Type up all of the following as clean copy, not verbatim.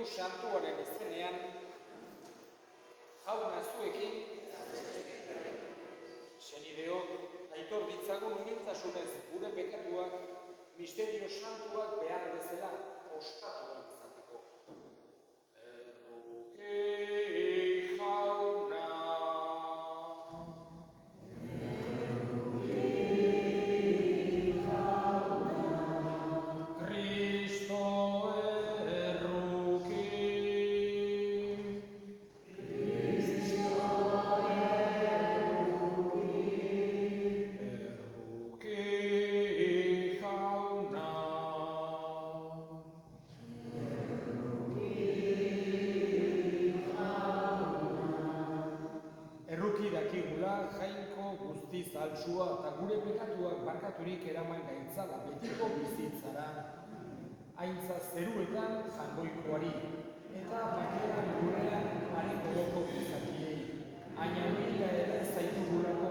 Santuaren izenean, jauna zuekin, senideok, aitor ditzagun umiltasunez gure pekatuak, misterio santuak behar bezala ospatu izateko. Erruki jauna. Erruki dakigula jainko guztiz altsua eta gure pekatuak barkaturik eraman gaitzala betiko bizitzara. Aintza zeruetan jangoikoari eta bakeran lurrean arekodoko gizakiei. Aina mila ere zaitugulako,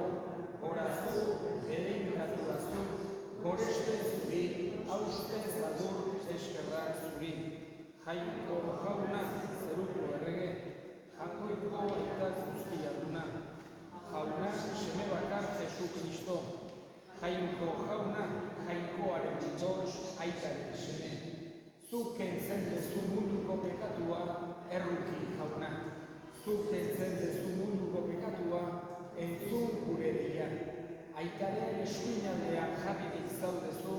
horazu, ereikaturazu, goreste zuri, hauste zadur eskerrak zuri. Jainko jauna zeruko errege, jangoiko eta guztiaduna. Jauna seme bakar Jesu Kristo. Jainko jauna, jainkoaren bitoz aitaren seme. Zuk kentzen dezu munduko pekatua, erruki jauna. Zuk kentzen dezu munduko pekatua, entzun gure deia. Aitaren eskuinaldean jarririk zaudezu,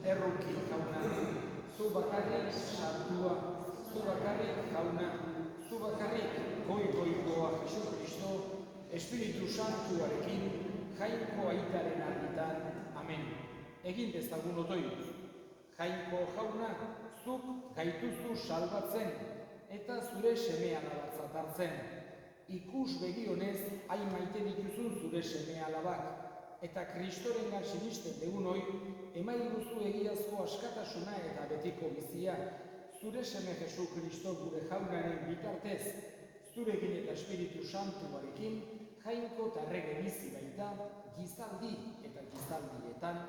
erruki jauna. Zu bakarrik santua, zu bakarrik jauna. Zu bakarrik goikoa Jesu Kristo, Espiritu Santuarekin, jainko aitaren argitan. Amen. Egin dezagun otoituz. Jainko jauna, zuk gaituzu salbatzen, eta zure seme alabatzat hartzen. Ikus begionez, hain maite dituzun zure seme alabak, eta Kristorengan sinisten degunoi, emaiguzu egiazko askatasuna eta betiko bizia, zure seme Jesu Kristo gure jaunaren bitartez, zurekin eta Espiritu Santuarekin, jainko eta errege bizi baita, gizaldi eta gizaldietan.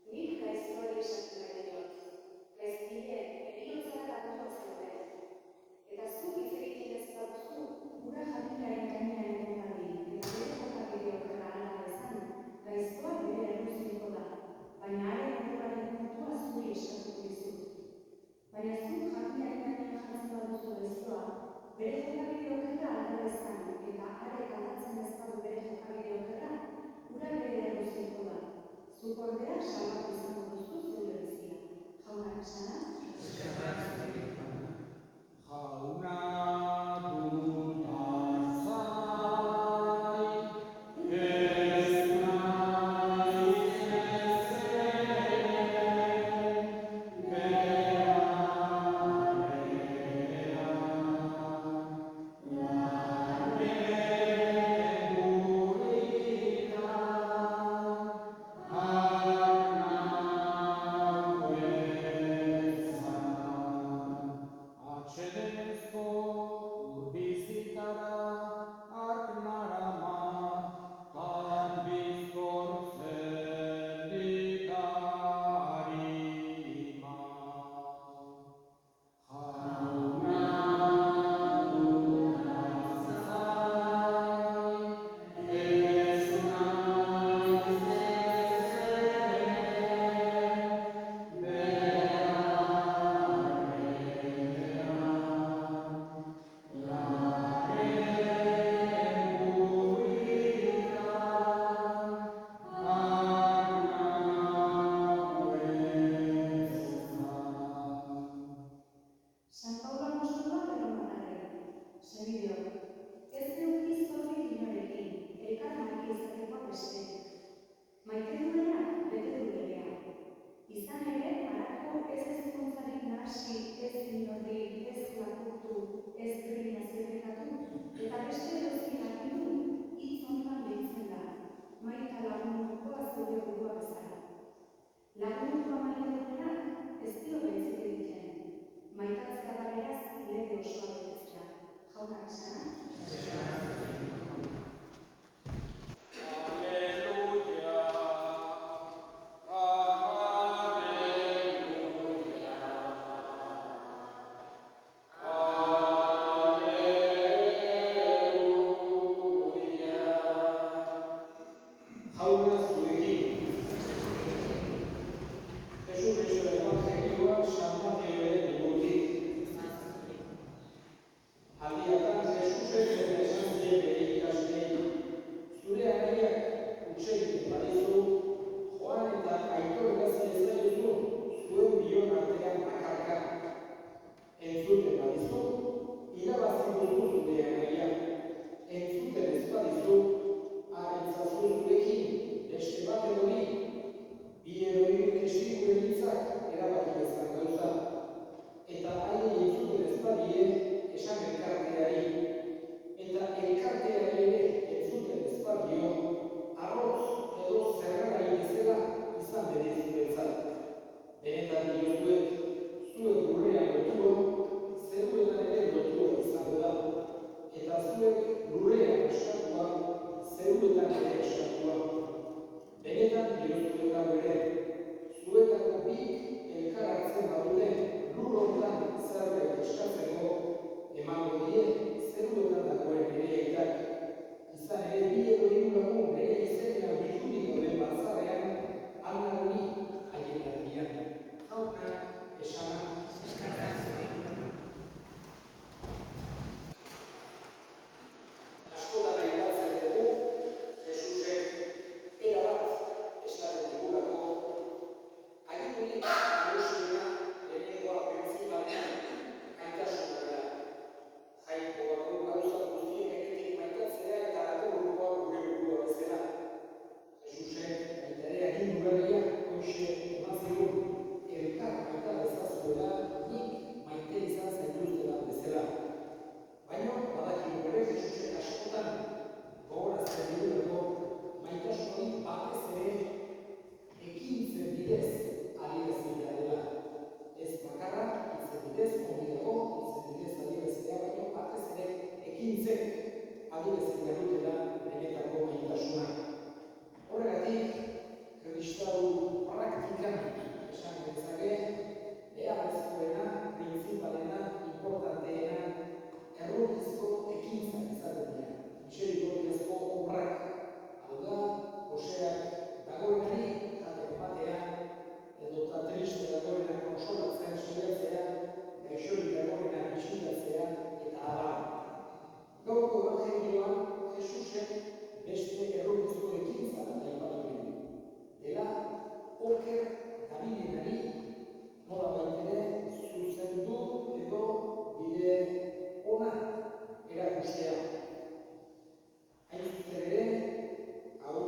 Nik gaiztoari bakoitzak erabaki dezan gauza, eta haiei entzuten ez badie esan elkarteari, eta elkarteari ere entzuten ez badio, arrotz edo zerralari bezala izan bere zuretzat. Benetan diozuet, zuek lurrean lotua, zeruetan ere lotua izango da, eta zuek lurrean eskatua, zeruetan ere eskatua. Benetan diozuet hau ere, zuetako bik elkar hartzen badute lur honetan zerbait eskatzeko, emango die zeruetan dagoen bere aitak. Izan ere bi edo hiru lagun bere izenean bildurik dauden batzarrean, Ana honi haien artean. Jaunak esana askotan aipatzen dugu, Jesusek erabat esaten digulako, agirrenik nagusiena lehenengoa printzipalean gaitasuna da. Jainko bako gauza guztien gainetik maitatzea eta ateburukoa gure burua bezala. Jesusek baita ere agindugarria hoxe eman zigun, elkar maita dezazuela nik maite izan zaituztedan bezala. Baina badakigu ere Jesusek askotan gogorazten digulako maitasun hori batez ere ekintzen bidez adieraztea dela. Ez bakarra, hitzen bidez, ongi dago, hitzen bidez adieraztea, baina batez ere ekintzek adieraztea dutela benetako maitasuna. Horregatik, kristau praktikan esan genezake, beharrezkoena, printzipalena, importanteena, errotizko ekintzak izaten dira. Miserikordiazko obrak, hau da, goseak dagoenari jate ematea, edota triste dagoena konsolatzen saiatzea, gaixorik dagoena bisitatzea, eta abar. Gaurko evangelioan, Jesusek beste errotizko ekintza aipatu du. Dela, oker dabilenari nola baitere zuzendu edo bide ona erakustea. Hain zuzen ere, hau,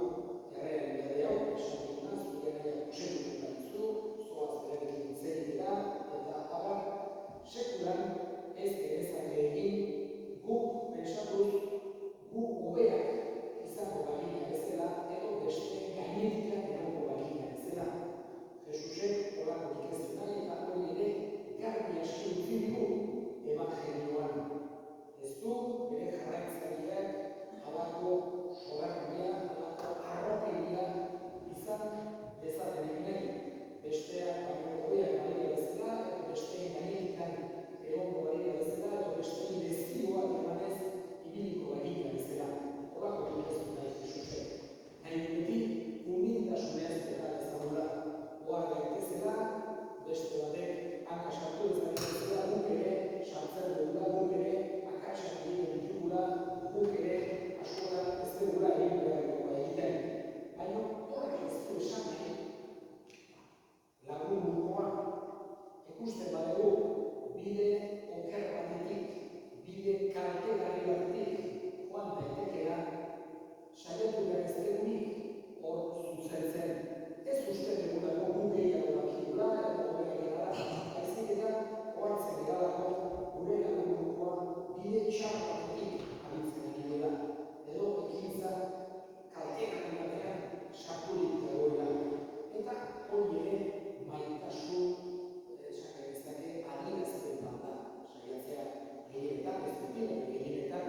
errealitate hau, esan duguna, zure naia kusetuko badizu, zoaz berekin zerikera, eta abar, sekulan ez genezake egin guk pentsatuz, gu hobeak izango bagina bezala, edo beste gainetik egongo bagina bezala. Jesusek holakorik ez du nahi, eta hori ere garbi aski utzi digu evangelioan. Ez du bere jarraitzaileak halako soberbia, halako harrokeria izan dezaten egin nahi. Besteak baino hobeak balira bezala, edo besteen gainetik egongo balira bezala, edo besteen lezioak emanez ibiliko bagina bezala. Holakorik ez du nahi Jesusek. Nahi beti humiltasunez eta ezagula. Oar gaitezela, beste batek hanka sartu ezagutezela, guk ere sartzen dugula, guk ere akatsak egiten ditugula, guk ere askotan ez dugula egin beharrekoa egiten. Baina horrek ez du esan nahi lagun burkoa. Ikusten badugu bide oker batetik, bide kaltegarri batetik joan daitekela, saiatu behar ez dugunik hor zuzentzen. Ez uste dugulako guk gehiago dakigula, edo hobeak gara, baizik eta ohartzen garelako gure lagun burkoa bide txar batetik abitzen ari dela, edo ekintza kaltegarri batean sarturik dagoela. Eta hori ere maitasun adierazpen bat da. Saiatzea gehienetan, ez dut gehienetan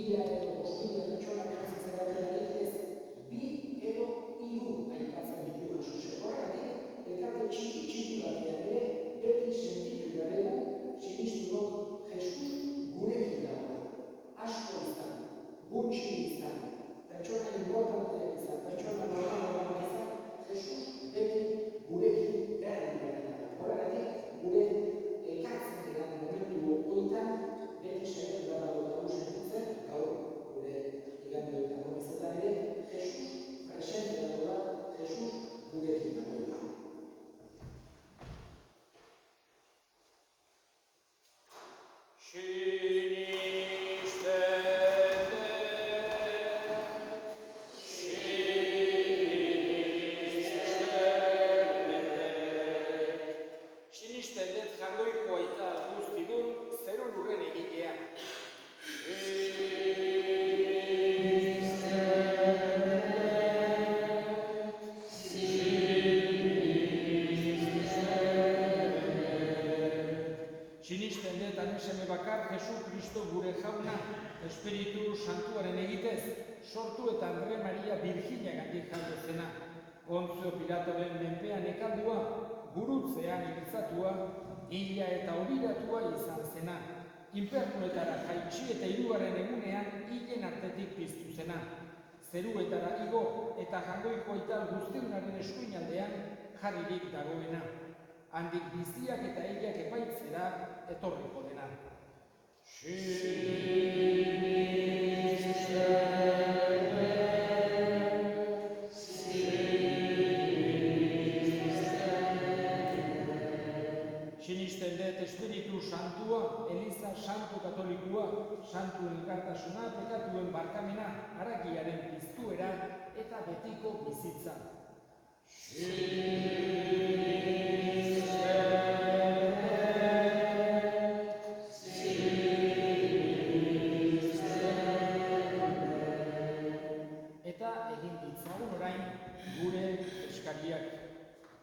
1000 edo 5000 pertsona bizi zeratenarik ez, 2 edo 3 aipatzen ditugu Jesusek. Horregatik, elkarte txiki batean ere, beti sentitu behar dugu, sinistunok Jesus gurekin dago. Asko izan, gutxi izan, pertsona importanteak izan, pertsona normalagoak izan, Jesus beti gurekin berdin da. Horregatik, gure elkartzen diren momentu honetan, beti saiatu behar dugu sentitzen, gaur gure igande horietako bezetan ere, Jesus presente dagoela, Jesus gurekin dagoela. Espiritu Santuaren egitez, sortu eta Andre Maria Virginiagandik jaio zena. Pontzio Pilatoren menpean ekaldua, gurutzean iltzatua, hila eta hobiratua izan zena. Infernuetara jaitsi eta 3. egunean hilen artetik piztu zena. Zeruetara igo eta jangoiko aital guztiunaren eskuinaldean jarririk dagoena. Handik biziak eta hilak epaitzera etorriko dena. Sinisten dut Espiritu Santua, Eliza Santu Katolikua, Santu Elkartasuna, pekatuen barkamena, haragiaren piztuera eta betiko bizitza.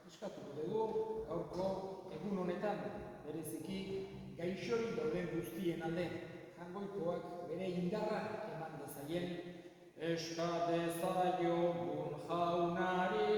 Eskatuko dugu, gaurko egun honetan, bereziki gaixorik dauden guztien alde, jangoikoak bere indarra eman dezaien, eska dezaiogun jaunari.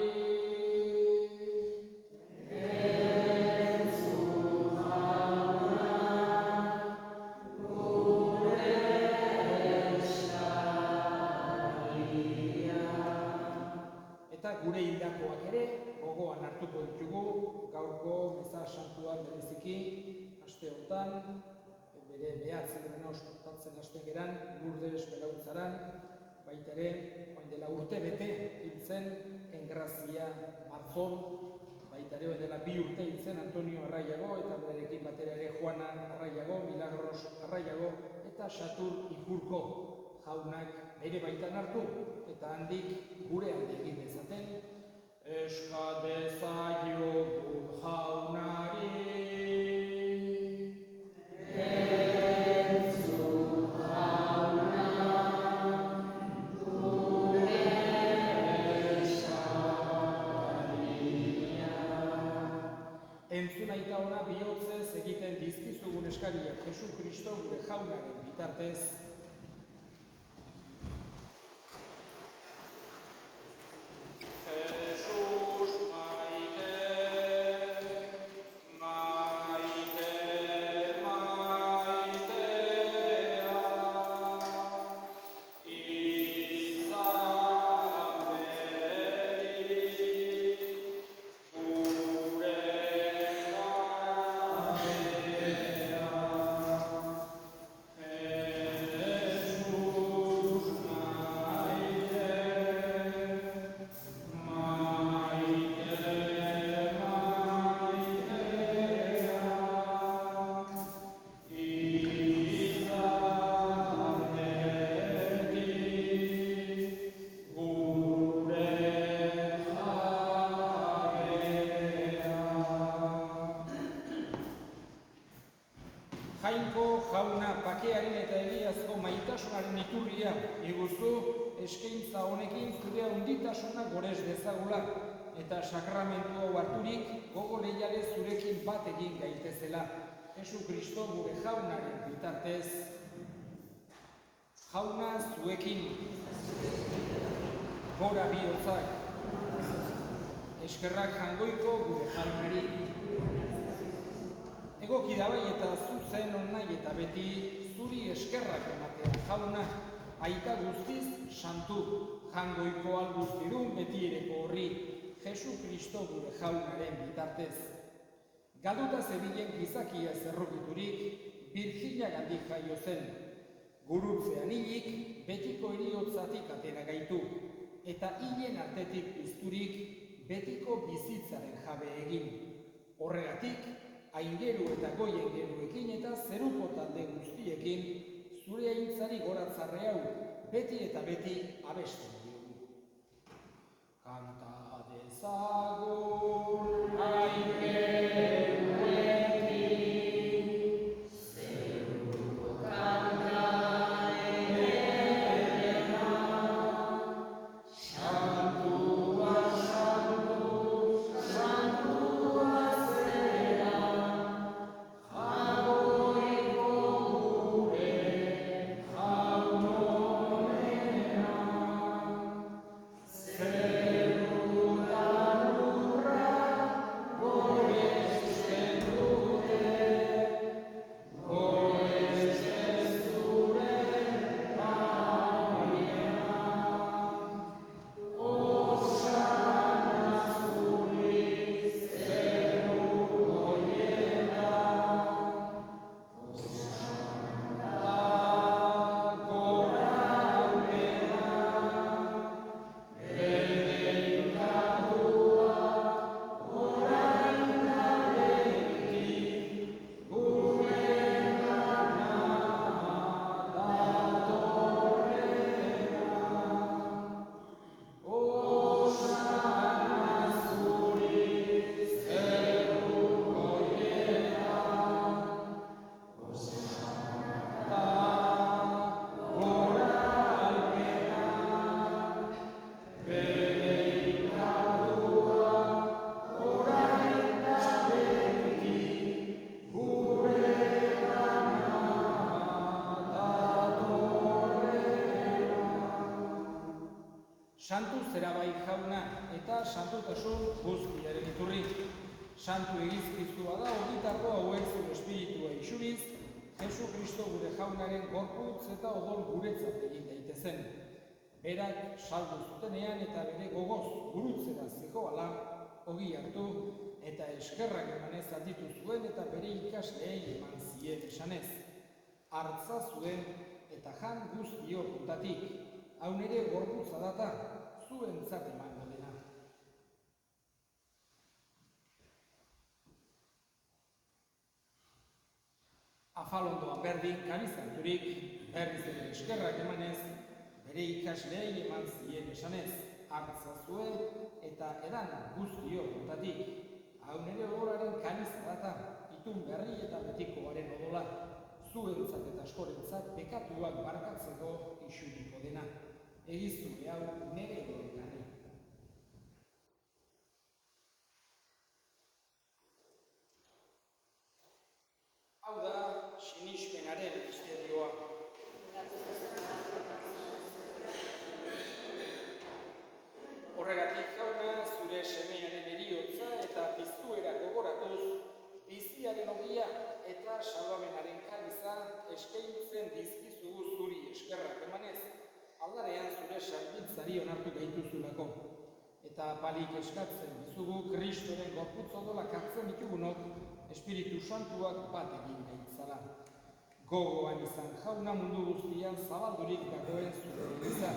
Eta gure hildakoak ere, gogoan hartuko ditugu, gaurko meza santuak bereziki, aste hortan, bere behatzen ospatatzen hasten geran, Lourdes Belautzaran, baita ere, oin dela urte bete hiltzen, Engrazia Marzol, baita ere, oin dela 2 urte hiltzen Antonio Arraiago, eta berekin batera ere Juana Arraiago, Milagros Arraiago, eta Xatur Ikurko jaunak bere baitan hartu, eta handik gure alde egin dezaten, eska dezaiogun jaunari. Entzun jauna, gure eskaria. Entzun aita ona bihotzez egiten dizkizugun eskariak Jesu Kristo gure jaunaren bitartez. Jainko jauna bakearen eta egiazko maitasunaren iturria, iguzu eskaintza honekin zure handitasuna gorez dezagula, eta sakramentu hau harturik gogo leiale zurekin bat egin gaitezela. Jesu Kristo gure jaunaren bitartez. Jauna zuekin, gora bihotzak, eskerrak jangoiko gure jaunari. Egoki da bai eta zuzen onnai eta beti zuri eskerrak ematea jauna, aita guztiz santu, jangoiko alguztirun beti ereko horri, Jesu Kristo gure jaunaren bitartez. Galduta zebilen gizakia zerrokiturik, Virginia gandik jaio zen. Gurutzean hilik, betiko eriotzatik atera gaitu, eta hilen artetik pizturik, betiko bizitzaren jabe egin. Horregatik, aingeru eta goien geruekin eta zeruko talde guztiekin, zure aintzari goratzarre hau, beti eta beti abesten dugu. Kanta dezagun aingeruekin, zeruko taldearen ederra, santua, santu, santua zera, jagoiko gure jaun onena. Zerutan lurra goresten dute, goresten zure abiena. Osana zuri zeru goiena, osana gora aurrera, bedeinkatua orain da beti, gurena datorrena. Osana zuri zeru goiena, osana gora aurrera, bedeinkatua orain da beti, gurena datorrena. Santu zera bai jauna eta santutasun guztiaren iturri. Santu egizkiztua da horietako hauek zure espiritua isuriz, Jesu Kristo gure jaunaren gorputz eta odol guretzat egin daitezen. Berak saldu zutenean eta bere gogoz gurutzera zihoala, ogi hartu eta eskerrak emanez alditu zuen eta bere ikasleei eman zien esanez. Hartza zuen eta jan guztio puntatik, hau nere gorputza data, zuentzat emango dena. Afalondoan berdin karizanturik, berriz ere eskerrak emanez, bere ikasleei eman zien esanez. Hartza zuen eta edan guztio puntatik, hau nere odolaren kaniza data, itun berri eta betikoaren odola, zuentzat eta askorentzat bekatuak barkatzeko isuriko dena. Egiztune hau nere gorekari. Hau da sinismenaren misterioa. Horregatik jauna zure semearen heriotza eta piztuera gogoratuz, biziaren ogia eta salvamenaren kaliza eskaintzen dizkizugu zuri eskerrak emanez, aldarean zure salbiltzari onartu gaituzulako. Eta balik eskatzen dizugu Kristoren gorputz odolak hartzen ditugunok Espiritu Santuak bat egin gaitzala. Gogoan izan jauna mundu guztian zabaldurik dagoen zure eliza.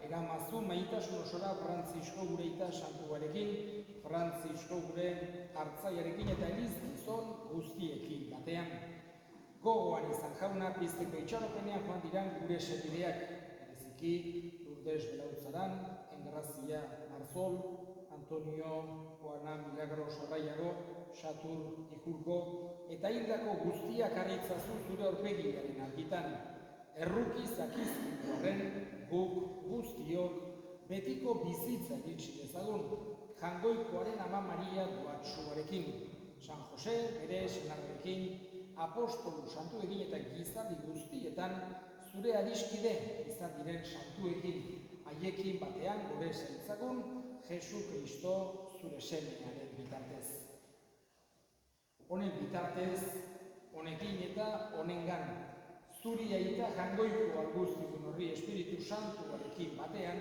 Eramazu maitasun osora Frantzisko gure ita santuarekin, Frantzisko gure hartzaiarekin eta elizgizon guztiekin batean. Gogoan izan jauna pizteko itxaropenean joan diran gure sepideak, bereziki Lourdes Belautzaran, Engrazia Marzol, Antonio Juana Milagro Sarraiago, Satur Ikurko, eta hildako guztiak arritzazu zure aurpegiaren argitan. Erruki zakizkituaren guk guztiok betiko bizitza iritsi dezagun, jangoikoaren Ama Maria doatsuarekin, San Jose bere senarrekin, apostolu santu egin eta gizaldi guztietan zure adiskide izan diren santuekin, haiekin batean gure zaitzagun Jesu Kristo zure semearen bitartez. Honen bitartez, honekin eta honengan, zuri aita jangoiko alguztizun horri Espiritu Santuarekin batean,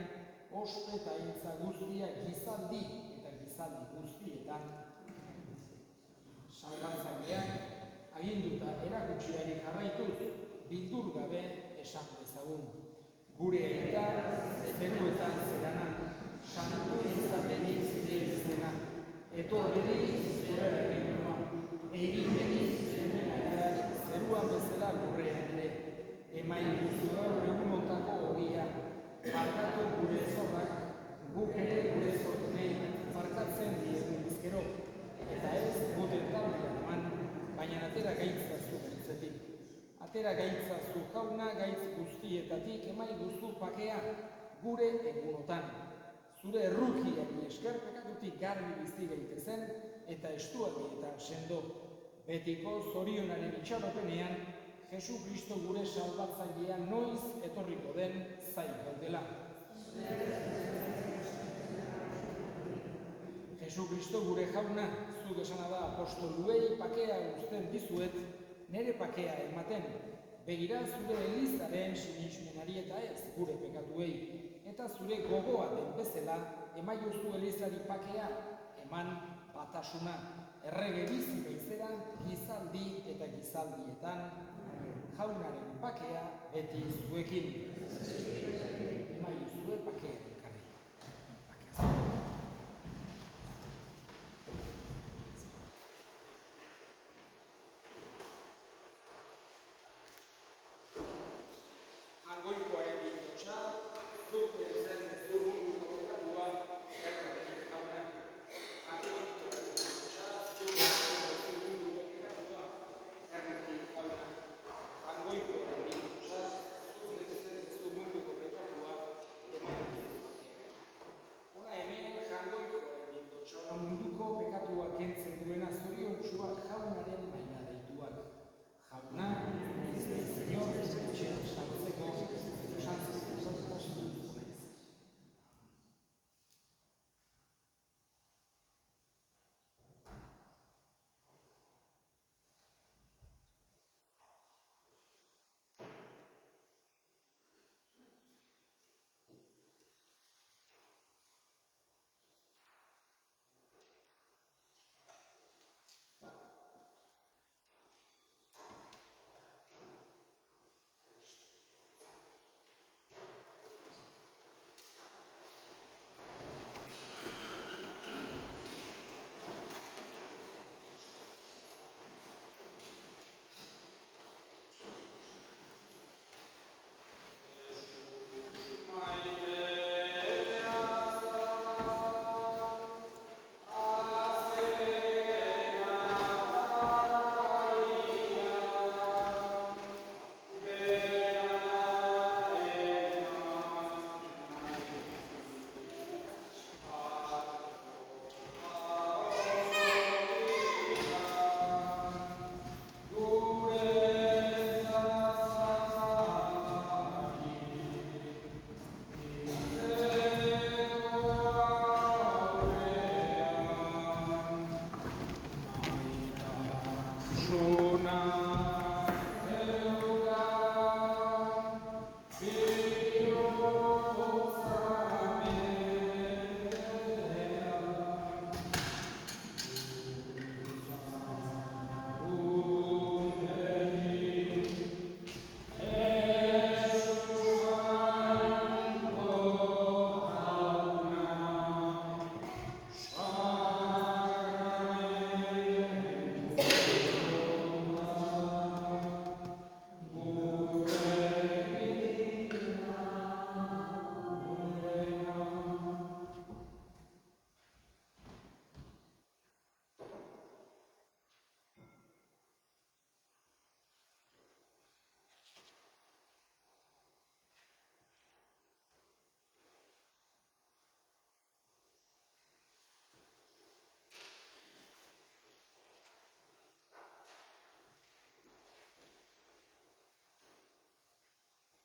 ospe eta aintza guztia gizaldi eta gizaldi guztietan salbatzaileak aginduta erakutsiari jarraituz bildur gabe esan dezagun. Gure aita zeruetan zerana, santu izatenik zure izena, etorberik zure erreinoa, egin berik zure zeruan bezala lurrean ere, emain duzu gaur egunontako ogia, barkatu gure zorrak, guk ere gure zortunei barkatzen diegun bizkero, eta ez guten taldean eman, baina atera gaitzazu gaitzetik. Atera gaitzazu jauna gaitz guztietatik emai duzu pakea gure egunotan. Zure errukiari esker pekatutik garbi bizi gaitezen eta estuadi eta sendo. Betiko zorionaren itxaropenean, Jesu Kristo gure salbatzailea noiz etorriko den zain gaudela. Jesu Kristo gure jauna, zuk esana da apostoluei pakea uzten dizuet, nere pakea ematen, begira zure elizaren sinismenari eta ez gure pekatuei, eta zure gogoa den bezala, emaiozu elizari pakea, eman batasuna, errege bizi beizera, gizaldi eta gizaldietan, jaunaren pakea beti zuekin. Emaiozue pakea ekarri. Hangoikoaren bitotxa, zuk zen zurun gurkokatua, erratik jauna. Hangoikoaren bitotxa, zuk zen zurun gurkokatua, erratik jauna. Hangoikoaren bitotxa, zuk zen zurun gurkokatua, erratik jauna.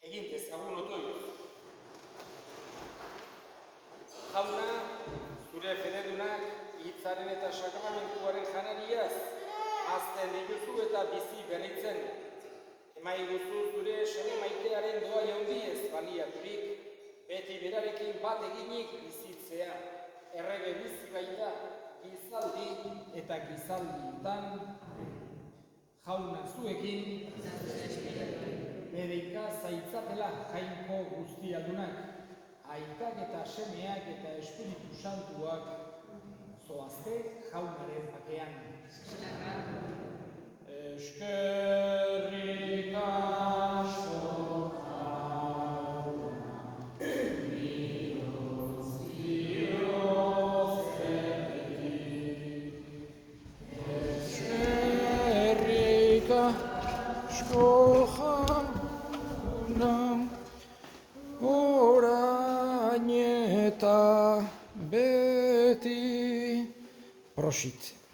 egin dezagun otoioz. Jauna, zure fededunak hitzaren eta sakramentuaren janariaz hazten dituzu eta bizi berritzen. Emaiguzu zure seme maitearen doa jaundiez baliaturik, beti berarekin bat eginik bizitzea. Errege bizi baita, gizaldi eta gizaldietan, jauna zuekin, bereika zaitzatela jainko guztialdunak, aitak eta semeak eta Espiritu Santuak zoazte jaunaren bakean. Eskerrik asko jauna, bihotz bihotzetik. Eskerrik asko jauna, orain eta beti. Prosit.